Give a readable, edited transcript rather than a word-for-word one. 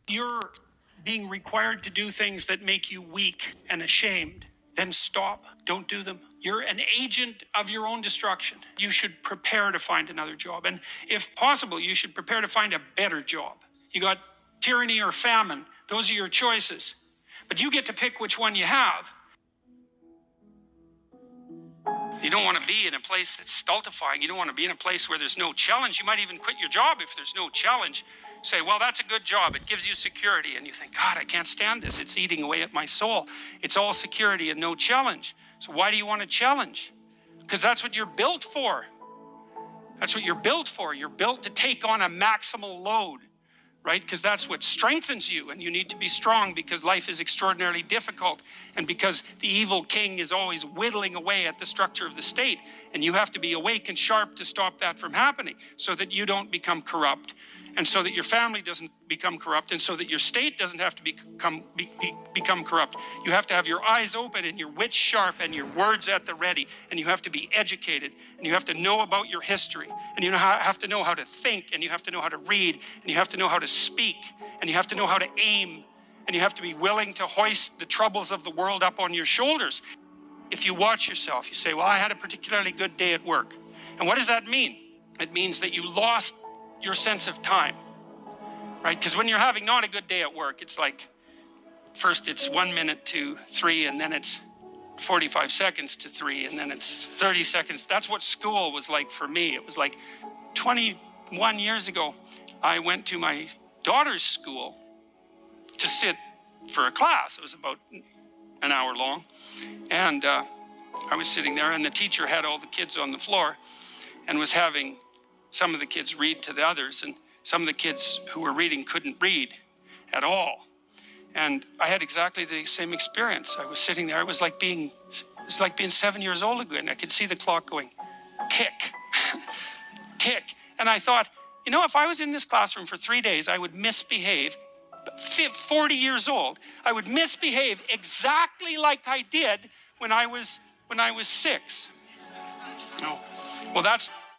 you're being required to do things that make you weak and ashamed, then stop. Don't do them. You're an agent of your own destruction. You should prepare to find another job. And if possible, you should prepare to find a better job. You got tyranny or famine. Those are your choices. But you get to pick which one you have. You don't want to be in a place that's stultifying. You don't want to be in a place where there's no challenge. You might even quit your job if there's no challenge. Say, well, that's a good job. It gives you security. And you think, God, I can't stand this. It's eating away at my soul. It's all security and no challenge. So why do you want a challenge? Because that's what you're built for. That's what you're built for. You're built to take on a maximal load, right? Because that's what strengthens you. And you need to be strong because life is extraordinarily difficult. And because the evil king is always whittling away at the structure of the state. And you have to be awake and sharp to stop that from happening so that you don't become corrupt. And so that your family doesn't become corrupt, and so that your state doesn't have to become corrupt. You have to have your eyes open and your wits sharp and your words at the ready. And you have to be educated, and you have to know about your history. And you have to know how to think, and you have to know how to read, and you have to know how to speak, and you have to know how to aim, and you have to be willing to hoist the troubles of the world up on your shoulders. If you watch yourself, you say, well, I had a particularly good day at work. And what does that mean? It means that you lost your sense of time, right? Because when you're having not a good day at work, it's like, first it's 1 minute to 3, and then it's 45 seconds to 3, and then it's 30 seconds. That's what school was like for me. It was like 21 years ago, I went to my daughter's school to sit for a class. It was about an hour long. And I was sitting there, and the teacher had all the kids on the floor and was having some of the kids read to the others, and some of the kids who were reading couldn't read at all. And I had exactly the same experience. I was sitting there. It was like being 7 years old again. I could see the clock going tick, tick. And I thought, you know, if I was in this classroom for 3 days, I would misbehave. 40 years old, I would misbehave exactly like I did when I was 6. No. Well, that's